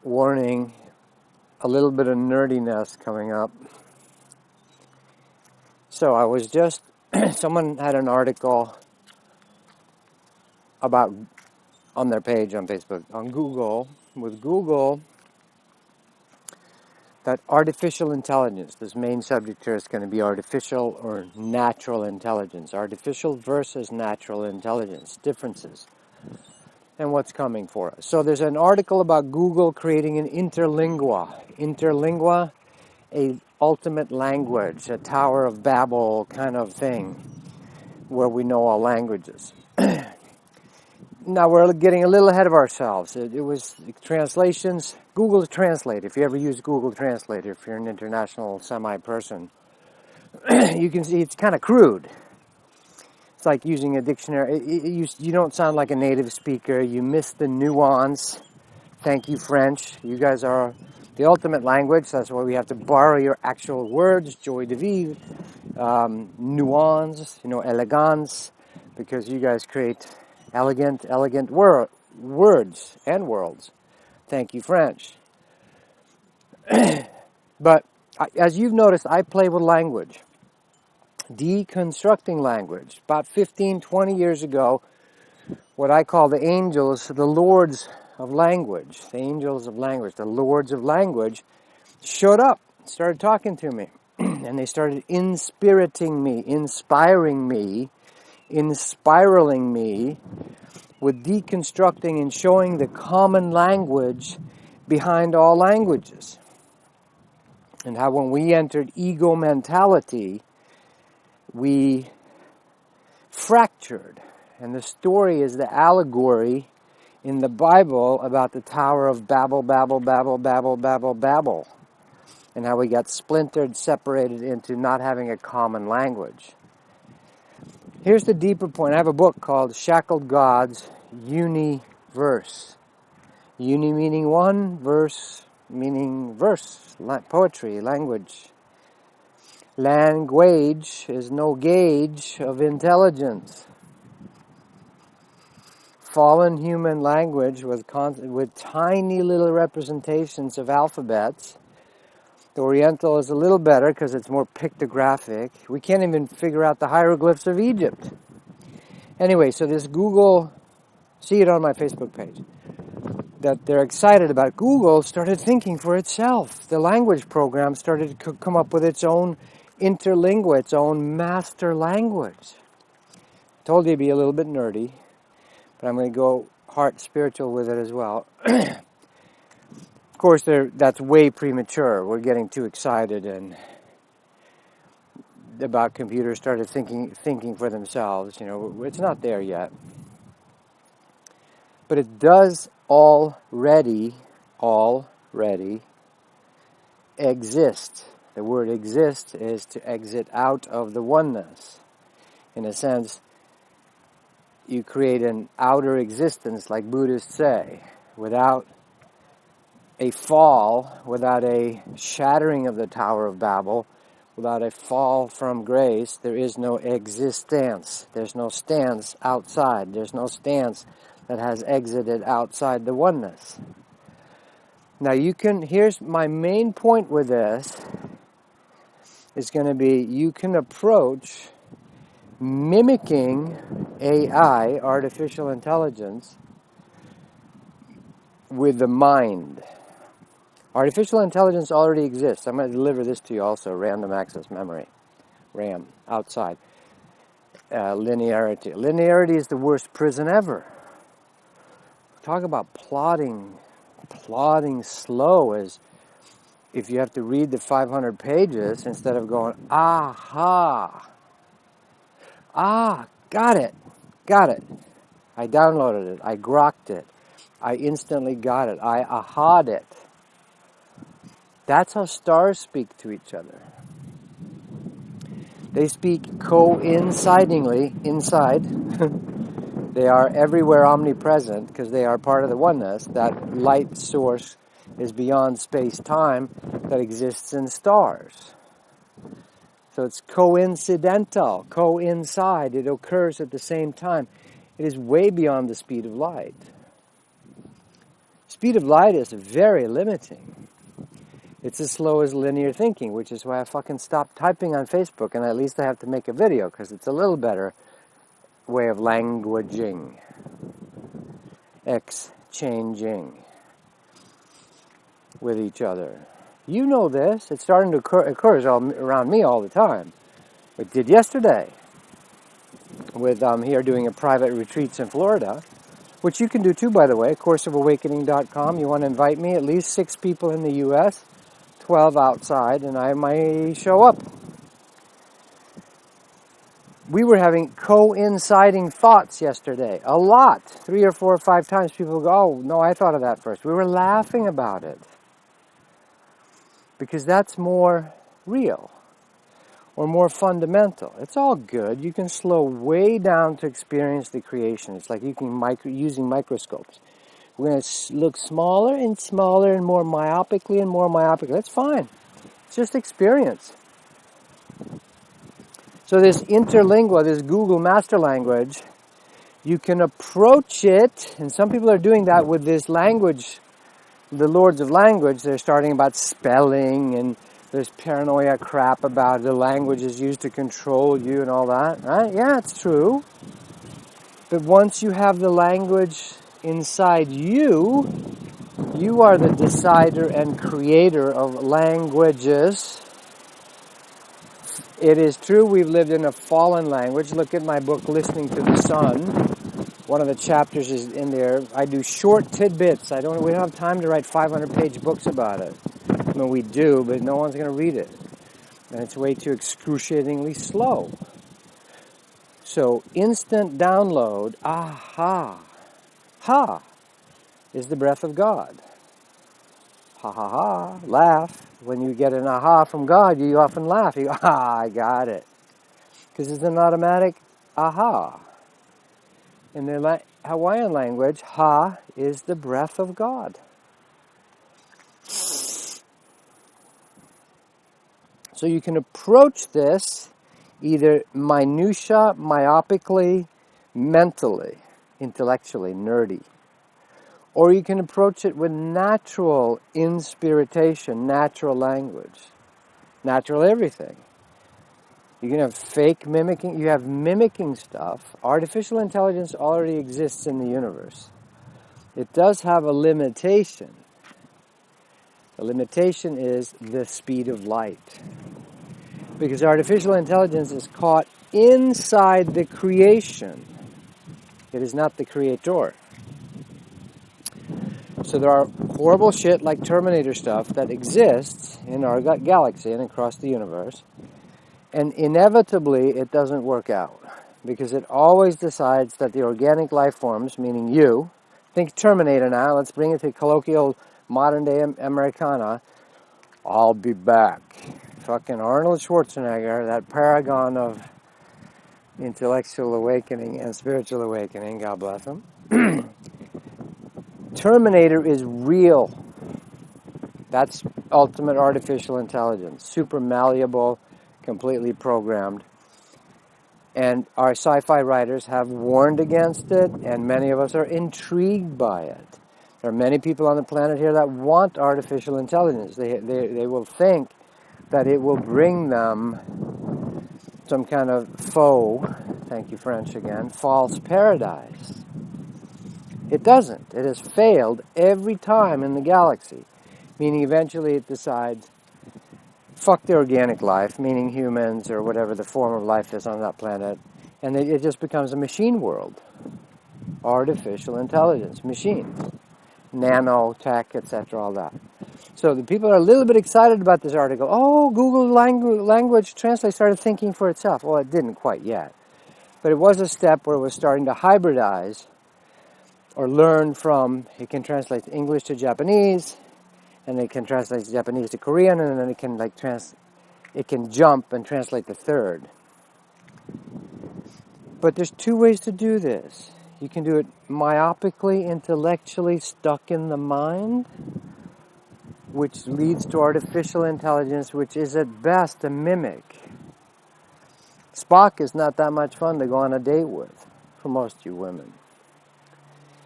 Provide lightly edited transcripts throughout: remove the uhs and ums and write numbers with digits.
warning, a little bit of nerdiness coming up. So I was just, someone had an article about, on their page on Facebook, on Google, with Google, that artificial intelligence, this main subject here is going to be artificial or natural intelligence. Artificial versus natural intelligence, differences, and what's coming for us. So there's an article about Google creating an Intra Lingua. Intra Lingua, a ultimate language, a Tower of Babel kind of thing, where we know all languages. Now we're getting a little ahead of ourselves. It was translations, Google Translate. If you ever use Google Translate, if you're an international semi-person, you can see it's kind of crude. It's like using a dictionary. You don't sound like a native speaker. You miss the nuance. Thank you, French. You guys are the ultimate language. That's why we have to borrow your actual words, joie de vivre, nuance, elegance, because you guys create elegant words and worlds. Thank you, French. But as you've noticed, I play with language. Deconstructing language. About 15, 20 years ago, what I call the angels, the lords of language, the angels of language, the lords of language, showed up, started talking to me, and they started inspiriting me, inspiring me, inspiraling me with deconstructing and showing the common language behind all languages. And how when we entered ego mentality, we fractured. And the story is the allegory in the Bible about the Tower of Babel, Babel, Babel, Babel, Babel, Babel. And how we got splintered, separated into not having a common language. Here's the deeper point. I have a book called Shackled Gods, Universe. Uni meaning one, verse meaning verse, poetry, language. Language is no gauge of intelligence. Fallen human language with tiny little representations of alphabets. The Oriental is a little better because it's more pictographic. We can't even figure out the hieroglyphs of Egypt. Anyway, so this Google, see it on my Facebook page, that they're excited about. Google started thinking for itself. The language program started to come up with its own Intra Lingua, its own master language. I told you it'd be a little bit nerdy, but I'm going to go heart spiritual with it as well. Of course, that's way premature. We're getting too excited and about computers started thinking for themselves. It's not there yet. But it does already exist. The word exist is to exit out of the oneness. In a sense, you create an outer existence, like Buddhists say, without a fall, without a shattering of the Tower of Babel, without a fall from grace, there is no existence. There's no stance outside. There's no stance that has exited outside the oneness. Now here's my main point with this, is going to be, you can approach mimicking AI, artificial intelligence, with the mind. Artificial intelligence already exists. I'm going to deliver this to you also, random access memory, RAM, outside. Linearity. Linearity is the worst prison ever. Talk about plodding slow, as if you have to read the 500 pages instead of going, aha, got it. I downloaded it, I grokked it, I instantly got it, I aha'd it. That's how stars speak to each other. They speak coincidingly, inside. They are everywhere omnipresent because they are part of the oneness. That light source is beyond space-time that exists in stars. So it's coincidental, coincide. It occurs at the same time. It is way beyond the speed of light. speed of light is very limiting. It's as slow as linear thinking, which is why I fucking stopped typing on Facebook, and at least I have to make a video, because it's a little better way of languaging, exchanging with each other. You know this. It's starting to occur around me all the time. It did yesterday with here doing a private retreats in Florida, which you can do too, by the way, courseofawakening.com. You want to invite me, at least 6 people in the U.S., 12 outside, and I might show up. We were having coinciding thoughts yesterday. A lot. 3 or 4 or 5 times people go, oh, no, I thought of that first. We were laughing about it. Because that's more real. Or more fundamental. It's all good. You can slow way down to experience the creation. It's like you can using microscopes. We're going to look smaller and smaller and more myopically and more myopically. That's fine. It's just experience. So this Intra Lingua, this Google Master Language, you can approach it, and some people are doing that with this language, the Lords of Language. They're starting about spelling, and there's paranoia crap about the language is used to control you and all that, right? Yeah, it's true. But once you have the language inside you, you are the decider and creator of languages. It is true we've lived in a fallen language. Look at my book, Listening to the Sun. One of the chapters is in there. I do short tidbits. We don't have time to write 500-page books about it. I mean, we do, but no one's going to read it. And it's way too excruciatingly slow. So, instant download, aha. Ha is the breath of God. Ha ha ha, laugh. When you get an aha from God, you often laugh. You go, ah, I got it. Because it's an automatic aha. In the Hawaiian language, ha is the breath of God. So you can approach this either minutia, myopically, mentally, intellectually, nerdy. Or you can approach it with natural inspiritation, natural language, natural everything. You can have fake mimicking. You have mimicking stuff. Artificial intelligence already exists in the universe. It does have a limitation. The limitation is the speed of light. Because artificial intelligence is caught inside the creation. It is not the creator. So there are horrible shit like Terminator stuff that exists in our galaxy and across the universe. And inevitably, it doesn't work out. Because it always decides that the organic life forms, meaning you, think Terminator now, let's bring it to colloquial modern-day Americana, I'll be back. Fucking Arnold Schwarzenegger, that paragon of intellectual awakening and spiritual awakening, God bless him. Terminator is real. That's ultimate artificial intelligence. Super malleable, completely programmed. And our sci-fi writers have warned against it, and many of us are intrigued by it. There are many people on the planet here that want artificial intelligence. They will think that it will bring them some kind of faux, thank you French again, false paradise. It doesn't. It has failed every time in the galaxy. Meaning eventually it decides, fuck the organic life, meaning humans or whatever the form of life is on that planet, and it just becomes a machine world. Artificial intelligence, machines, nanotech, etc., all that. So the people are a little bit excited about this article. Oh, Google Language Translate started thinking for itself. Well, it didn't quite yet. But it was a step where it was starting to hybridize or learn from, it can translate English to Japanese, and it can translate Japanese to Korean, and then it can it can jump and translate the third. But there's 2 ways to do this. You can do it myopically, intellectually, stuck in the mind, which leads to artificial intelligence, which is at best a mimic. Spock is not that much fun to go on a date with, for most of you women.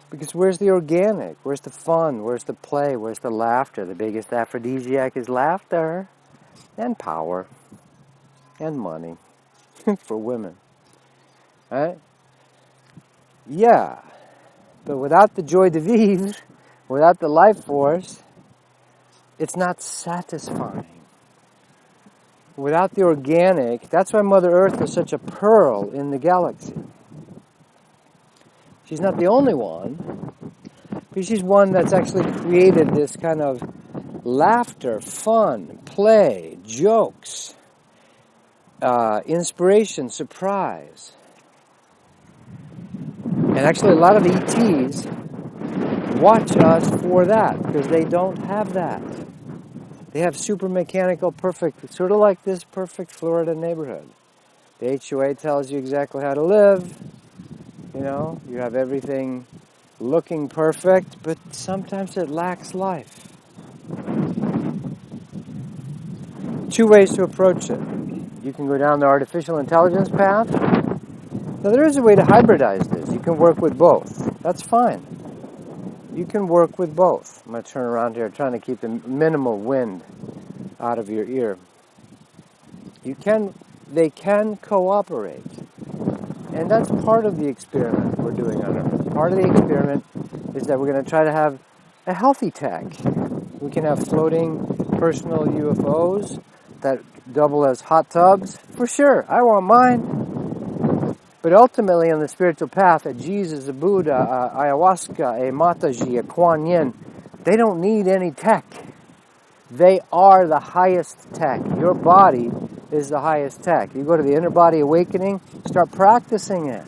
Because where's the organic? Where's the fun? Where's the play? Where's the laughter? The biggest aphrodisiac is laughter and power and money for women. Right? Yeah. But without the joy de vivre, without the life force, it's not satisfying. Without the organic, that's why Mother Earth is such a pearl in the galaxy. She's not the only one, but she's one that's actually created this kind of laughter, fun, play, jokes, inspiration, surprise. And actually a lot of the ETs watch us for that, because they don't have that. They have super mechanical, perfect, sort of like this perfect Florida neighborhood. The HOA tells you exactly how to live. You know, you have everything looking perfect, but sometimes it lacks life. Two ways to approach it. You can go down the artificial intelligence path. Now, there is a way to hybridize this. You can work with both. That's fine. You can work with both. I'm going to turn around here, trying to keep the minimal wind out of your ear. They can cooperate. And that's part of the experiment we're doing on Earth. Part of the experiment is that we're going to try to have a healthy tech. We can have floating personal UFOs that double as hot tubs. For sure, I want mine. But ultimately, on the spiritual path, a Jesus, a Buddha, a ayahuasca, a Mataji, a Kuan Yin, they don't need any tech. They are the highest tech. Your body is the highest tech. You go to the inner body awakening, start practicing it.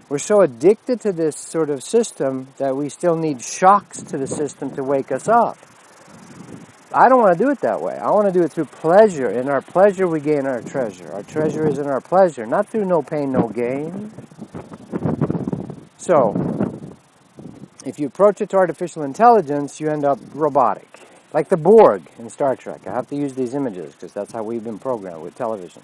We're so addicted to this sort of system that we still need shocks to the system to wake us up. I don't want to do it that way. I want to do it through pleasure. In our pleasure, we gain our treasure. Our treasure is in our pleasure, not through no pain, no gain. So, if you approach it to artificial intelligence, you end up robotic. Like the Borg in Star Trek. I have to use these images because that's how we've been programmed with television.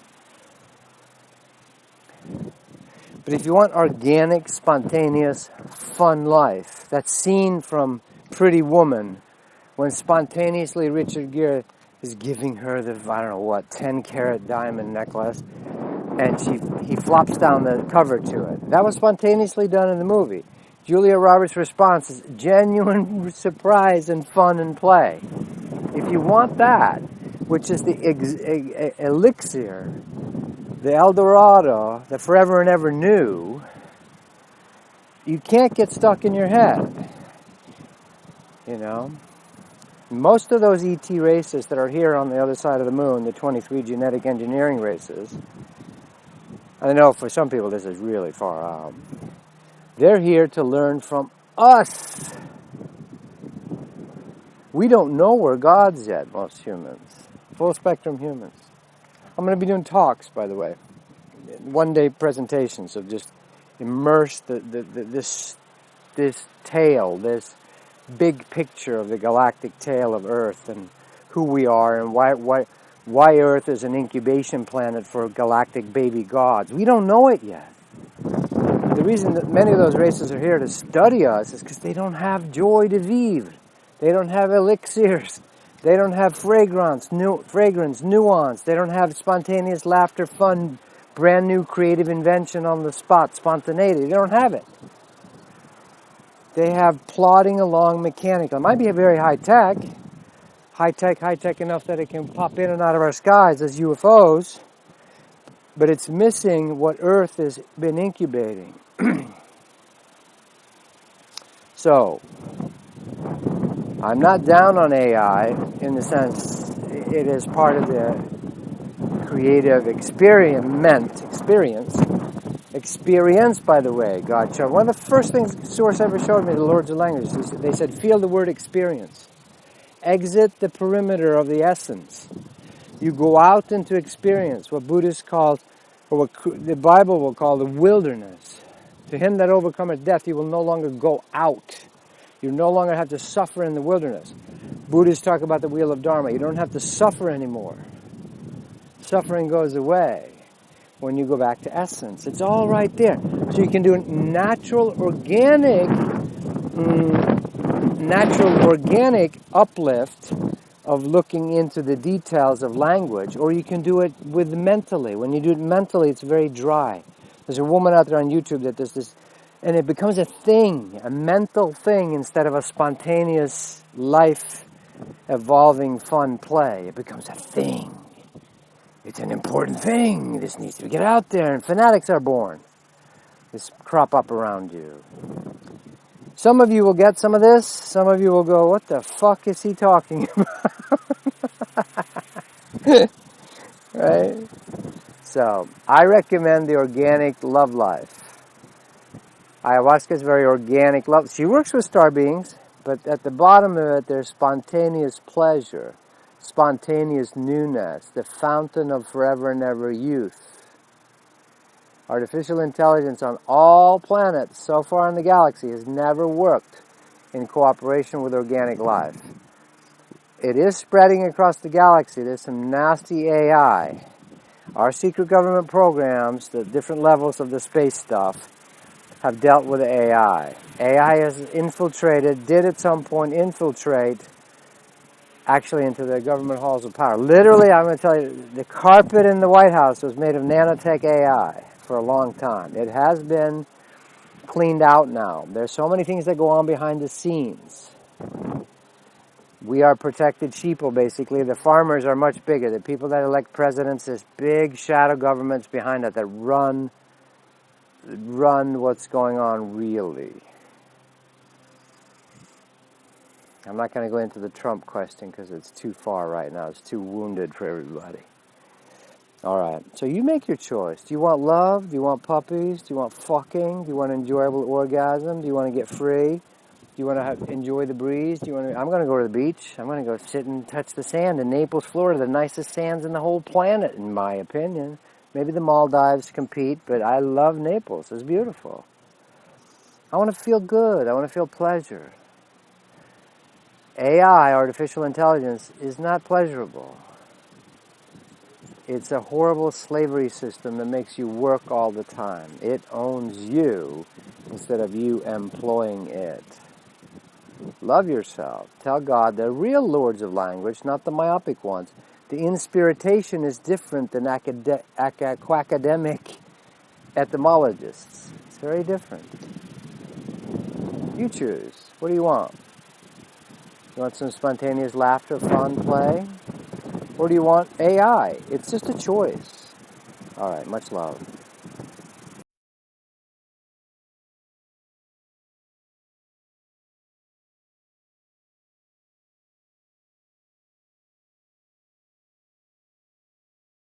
But if you want organic, spontaneous, fun life, that scene from Pretty Woman, when spontaneously Richard Gere is giving her the, 10-carat diamond necklace, and he flops down the cover to it. That was spontaneously done in the movie. Julia Roberts' response is genuine surprise and fun and play. If you want that, which is the elixir, the El Dorado, the forever and ever new, you can't get stuck in your head. You know? Most of those ET races that are here on the other side of the moon, the 23 genetic engineering races, I know for some people this is really far out. They're here to learn from us. We don't know we're gods yet, most humans. Full spectrum humans. I'm going to be doing talks, by the way. One-day presentations of just immerse this tale, this big picture of the galactic tale of Earth and who we are and why Earth is an incubation planet for galactic baby gods. We don't know it yet. The reason that many of those races are here to study us is because they don't have joy de vivre. They don't have elixirs. They don't have fragrance, nuance. They don't have spontaneous laughter, fun, brand new creative invention on the spot, spontaneity. They don't have it. They have plodding along mechanical. It might be a very high-tech enough that it can pop in and out of our skies as UFOs, but it's missing what Earth has been incubating. So, I'm not down on AI in the sense it is part of the creative experience, by the way, God showed. One of the first things the Source ever showed me, the Lords of Language, they said, feel the word experience. Exit the perimeter of the essence. You go out into experience, what Buddhists call, or what the Bible will call the wilderness. To him that overcometh death, he will no longer go out. You no longer have to suffer in the wilderness. Buddhists talk about the wheel of Dharma. You don't have to suffer anymore. Suffering goes away when you go back to essence. It's all right there. So you can do natural, organic natural organic uplift of looking into the details of language, or you can do it with mentally. When you do it mentally, it's very dry. There's a woman out there on YouTube that does this, and it becomes a thing, a mental thing, instead of a spontaneous, life-evolving, fun play. It becomes a thing. It's an important thing. This needs to get out there, and fanatics are born. This crop up around you. Some of you will get some of this. Some of you will go, what the fuck is he talking about? Right? So, I recommend the organic love life. Ayahuasca is very organic love. She works with star beings, but at the bottom of it, there's spontaneous pleasure, spontaneous newness, the fountain of forever and ever youth. Artificial intelligence on all planets so far in the galaxy has never worked in cooperation with organic life. It is spreading across the galaxy. There's some nasty AI. Our secret government programs, the different levels of the space stuff, have dealt with AI. AI has infiltrated, did at some point infiltrate, actually into the government halls of power. Literally, I'm going to tell you, the carpet in the White House was made of nanotech AI for a long time. It has been cleaned out now. There's so many things that go on behind the scenes. We are protected sheeple, basically. The farmers are much bigger. The people that elect presidents, there's big shadow governments behind that run what's going on really. I'm not going to go into the Trump question because it's too far right now. It's too wounded for everybody. All right, so you make your choice. Do you want love? Do you want puppies? Do you want fucking? Do you want an enjoyable orgasm? Do you want to get free? Do you want to enjoy the breeze? I'm going to go to the beach. I'm going to go sit and touch the sand in Naples, Florida, the nicest sands in the whole planet, in my opinion. Maybe the Maldives compete, but I love Naples. It's beautiful. I want to feel good. I want to feel pleasure. AI, artificial intelligence, is not pleasurable. It's a horrible slavery system that makes you work all the time. It owns you instead of you employing it. Love yourself. Tell God they're real lords of language, not the myopic ones. The inspiritation is different than academic etymologists. It's very different. You choose. What do you want? You want some spontaneous laughter, fun, play? Or do you want AI? It's just a choice. All right, much love.